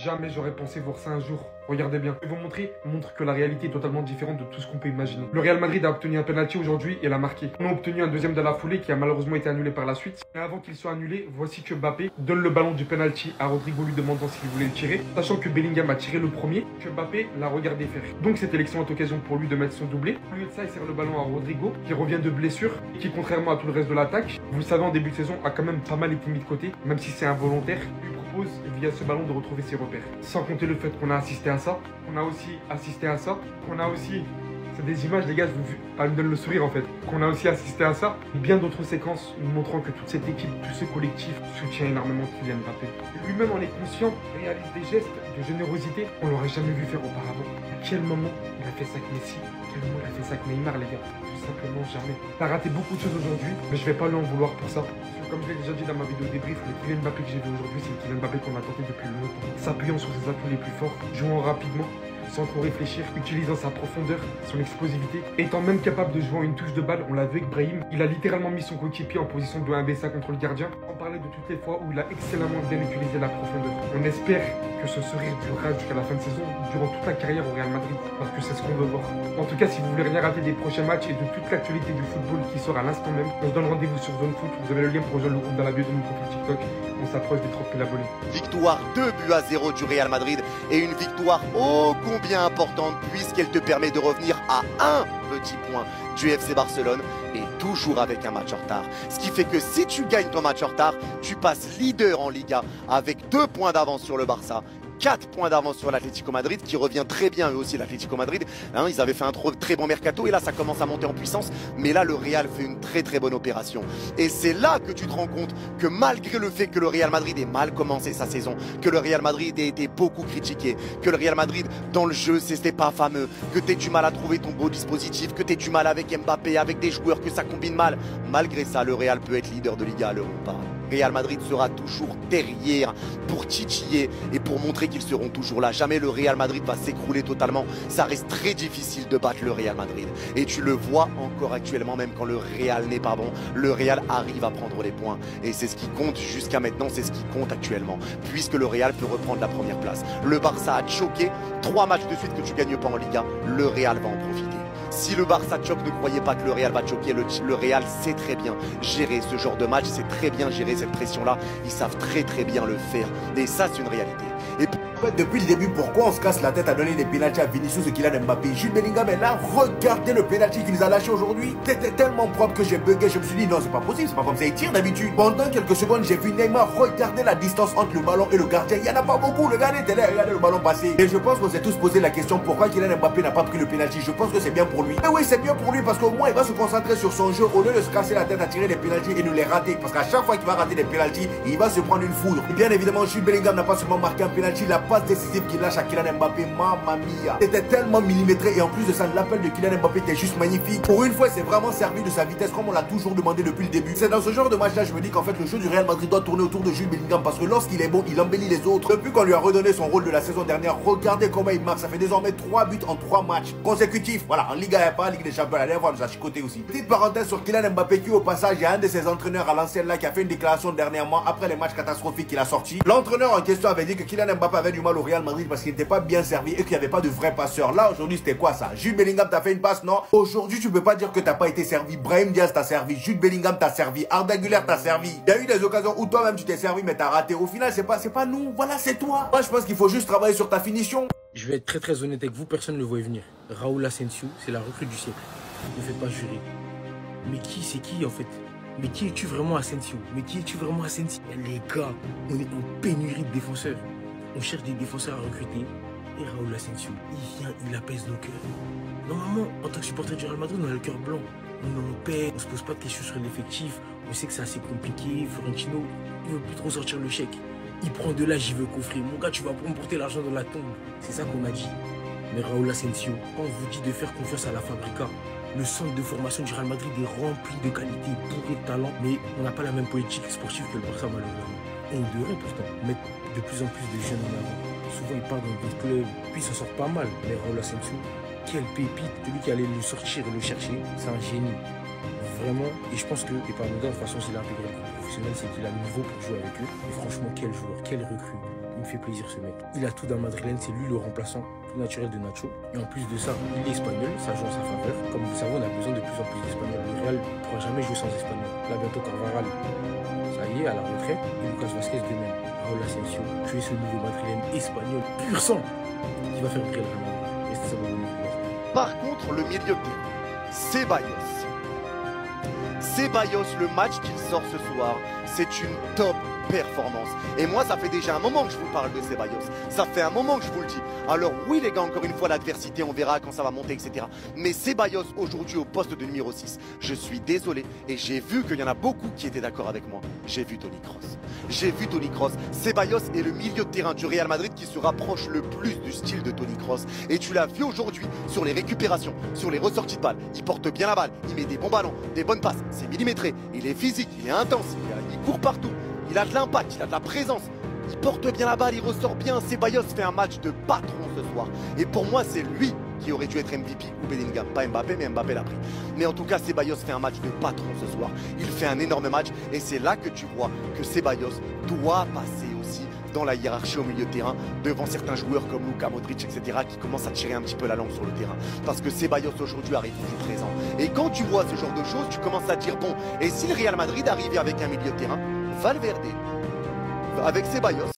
Jamais j'aurais pensé voir ça un jour. Regardez bien. Je vais vous montrer, montre que la réalité est totalement différente de tout ce qu'on peut imaginer. Le Real Madrid a obtenu un penalty aujourd'hui et l'a marqué. On a obtenu un deuxième de la foulée qui a malheureusement été annulé par la suite. Mais avant qu'il soit annulé, voici que Mbappé donne le ballon du penalty à Rodrigo lui demandant s'il voulait le tirer, sachant que Bellingham a tiré le premier, que Mbappé l'a regardé faire. Donc c'était l'excellente occasion pour lui de mettre son doublé. Au lieu de ça, il sert le ballon à Rodrigo qui revient de blessure et qui, contrairement à tout le reste de l'attaque, vous le savez en début de saison, a quand même pas mal été mis de côté, même si c'est involontaire. Via ce ballon de retrouver ses repères. Sans compter le fait qu'on a assisté à ça, qu'on a aussi assisté à ça, qu'on a aussi... C'est des images, les gars, ça me donne le sourire en fait. Qu'on a aussi assisté à ça, bien d'autres séquences nous montrant que toute cette équipe, tout ce collectif soutient énormément Kylian Mbappé. Lui-même en est conscient, réalise des gestes de générosité qu'on l'aurait jamais vu faire auparavant. À quel moment il a fait ça avec Messi? À quel moment il a fait ça avec Neymar, les gars? Tout simplement jamais. Il a raté beaucoup de choses aujourd'hui, mais je vais pas lui en vouloir pour ça. Comme je l'ai déjà dit dans ma vidéo débrief, le Kylian Mbappé que j'ai vu aujourd'hui, c'est le Kylian Mbappé qu'on attendait depuis longtemps. S'appuyant sur ses atouts les plus forts, jouant rapidement, sans trop réfléchir, utilisant sa profondeur, son explosivité, étant même capable de jouer en une touche de balle. On l'a vu avec Brahim, il a littéralement mis son coéquipier en position de 1B contre le gardien. On parlait de toutes les fois où il a excellemment bien utilisé la profondeur. On espère que ce sourire durera jusqu'à la fin de saison, durant toute la carrière au Real Madrid, parce que c'est ce qu'on veut voir. En tout cas, si vous voulez rien rater des prochains matchs et de toute l'actualité du football qui sort à l'instant même, on se donne rendez-vous sur Zone Foot. Vous avez le lien pour rejoindre le groupe dans la bio de mon profil TikTok. On s'approche des 30 000 abonnés. Victoire 2-0 du Real Madrid et une victoire ô combien importante puisqu'elle te permet de revenir à un petit point du FC Barcelone et toujours avec un match en retard. Ce qui fait que si tu gagnes ton match en retard, tu passes leader en Liga avec 2 points d'avance sur le Barça. 4 points d'avance sur l'Atlético Madrid qui revient très bien eux aussi l'Atlético Madrid, hein, ils avaient fait un très bon mercato et là ça commence à monter en puissance, mais là le Real fait une très bonne opération et c'est là que tu te rends compte que malgré le fait que le Real Madrid ait mal commencé sa saison, que le Real Madrid ait été beaucoup critiqué, que le Real Madrid dans le jeu c'était pas fameux, que tu aies du mal à trouver ton beau dispositif, que tu aies du mal avec Mbappé, avec des joueurs, que ça combine mal, malgré ça le Real peut être leader de Liga à l'Europa. Real Madrid sera toujours derrière pour titiller et pour montrer qu'ils seront toujours là. Jamais le Real Madrid va s'écrouler totalement. Ça reste très difficile de battre le Real Madrid. Et tu le vois encore actuellement, même quand le Real n'est pas bon, le Real arrive à prendre les points. Et c'est ce qui compte jusqu'à maintenant, c'est ce qui compte actuellement. Puisque le Real peut reprendre la première place. Le Barça a choqué. 3 matchs de suite que tu ne gagnes pas en Liga, le Real va en profiter. Si le Barça choque, ne croyez pas que le Real va choquer. Le Real sait très bien gérer ce genre de match, sait très bien gérer cette pression-là. Ils savent très bien le faire. Et ça, c'est une réalité. Et en fait, depuis le début, pourquoi on se casse la tête à donner des pénaltys à Vinicius et Kylian Mbappé? Jude Bellingham est là, regardez le pénalty qu'il nous a lâché aujourd'hui. C'était tellement propre que j'ai bugué, je me suis dit non, c'est pas possible, c'est pas comme ça, il tire d'habitude. Pendant quelques secondes, j'ai vu Neymar regarder la distance entre le ballon et le gardien. Il n'y en a pas beaucoup, le gardien était là, regardez le ballon passer. Et je pense qu'on s'est tous posé la question pourquoi Kylian Mbappé n'a pas pris le pénalty. Je pense que c'est bien pour lui. Et oui, c'est bien pour lui parce qu'au moins il va se concentrer sur son jeu au lieu de se casser la tête à tirer des pénaltys et nous les rater. Parce qu'à chaque fois qu'il va rater des pénaltys, il va se prendre une foudre. Et bien évidemment, Jude Bellingham n'a pas seulement marqué un pénalty, la passe décisive qu'il lâche à Kylian Mbappé, mamma mia. C'était tellement millimétré et en plus de ça, l'appel de Kylian Mbappé était juste magnifique. Pour une fois, c'est vraiment servi de sa vitesse comme on l'a toujours demandé depuis le début. C'est dans ce genre de match-là, je me dis qu'en fait, le jeu du Real Madrid doit tourner autour de Jude Bellingham parce que lorsqu'il est bon, il embellit les autres. Depuis qu'on lui a redonné son rôle de la saison dernière, regardez comment il marque. Ça fait désormais 3 buts en 3 matchs consécutifs. Voilà, en Liga, il n'y a pas, en Ligue des Champions, la dernière fois, on nous a chicoté aussi. Petite parenthèse sur Kylian Mbappé qui, au passage, il y a un de ses entraîneurs à l'ancienne là qui a fait une déclaration dernièrement après les matchs catastrophiques qu'il a sortis. L'entraîneur en question avait dit que Kylian Mbappé avait du mal au Real Madrid parce qu'il n'était pas bien servi et qu'il n'y avait pas de vrai passeur. Là, aujourd'hui, c'était quoi ça? Jude Bellingham t'a fait une passe, non? Aujourd'hui, tu peux pas dire que t'as pas été servi. Brahim Diaz t'a servi. Jude Bellingham t'a servi. Arda Güler t'a servi. Il y a eu des occasions où toi-même tu t'es servi, mais t'as raté. Au final, c'est pas nous. Voilà, c'est toi. Moi, je pense qu'il faut juste travailler sur ta finition. Je vais être très honnête avec vous, personne ne le voyait venir. Raúl Asensio, c'est la recrue du siècle. Ne faites pas jurer. Mais qui, c'est qui en fait? Mais qui es-tu vraiment Asensio? Mais qui es-tu vraiment Asensio? Les gars, on est en pénurie de défenseurs. On cherche des défenseurs à recruter. Et Raúl Asensio, il vient, il apaise nos cœurs. Normalement, en tant que supporter du Real Madrid, on a le cœur blanc. On en paie, on se pose pas de questions sur l'effectif. On sait que c'est assez compliqué. Florentino, il veut plus trop sortir le chèque. Il prend de l'âge, il veut coffrer. Mon gars, tu vas pas me porter l'argent dans la tombe. C'est ça qu'on a dit. Mais Raúl Asensio, on vous dit de faire confiance à la Fabrica. Le centre de formation du Real Madrid est rempli de qualité, bourré de talent. Mais on n'a pas la même politique sportive que le Barça, malheureusement. Et on devrait pourtant mettre de plus en plus de jeunes en avant. Souvent, il part dans d'autres clubs, puis il s'en sort pas mal. Mais Raúl Asensio, quelle pépite. Celui qui allait le sortir et le chercher, c'est un génie. Vraiment, et je pense que, et par de toute façon, s'il a intégré le groupe professionnel, c'est qu'il a le niveau pour jouer avec eux. Et franchement, quel joueur, quelle recrue. Une me fait plaisir ce mec. Il a tout d'un madrilène, c'est lui le remplaçant tout naturel de Nacho. Et en plus de ça, il est espagnol, ça joue en sa faveur. Comme vous le savez, on a besoin de plus en plus d'Espagnols. Le Real ne pourra jamais jouer sans Espagnol. Là, bientôt, Carvajal, ça y est, à la retraite. Et Lucas Vazquez de même. Raúl Asensio, tu es ce nouveau madrilène espagnol pur sang qui va faire briller le Real Madrid. Et c'est ça, Par contre, le milieu de terrain, Ceballos. Ceballos, le match qu'il sort ce soir, c'est une top performance. Et moi, ça fait déjà un moment que je vous parle de Ceballos. Ça fait un moment que je vous le dis. Alors oui, les gars, encore une fois, l'adversité, on verra quand ça va monter, etc. Mais Ceballos, aujourd'hui, au poste de numéro 6, je suis désolé. Et j'ai vu qu'il y en a beaucoup qui étaient d'accord avec moi. J'ai vu Toni Kroos. J'ai vu Toni Kroos. Ceballos est le milieu de terrain du Real Madrid qui se rapproche le plus du style de Toni Kroos. Et tu l'as vu aujourd'hui sur les récupérations, sur les ressorties de balles. Il porte bien la balle, il met des bons ballons, des bonnes passes. C'est millimétré, il est physique, il est intense, il court partout. Il a de l'impact, il a de la présence. Il porte bien la balle, il ressort bien. Ceballos fait un match de patron ce soir. Et pour moi, c'est lui qui aurait dû être MVP ou Bellingham. Pas Mbappé, mais Mbappé l'a pris. Mais en tout cas, Ceballos fait un match de patron ce soir. Il fait un énorme match. Et c'est là que tu vois que Ceballos doit passer aussi dans la hiérarchie au milieu de terrain, devant certains joueurs comme Luka Modric, etc., qui commencent à tirer un petit peu la langue sur le terrain. Parce que Ceballos aujourd'hui arrive du présent. Et quand tu vois ce genre de choses, tu commences à dire, bon, et si le Real Madrid arrivait avec un milieu de terrain, Valverde, avec Ceballos,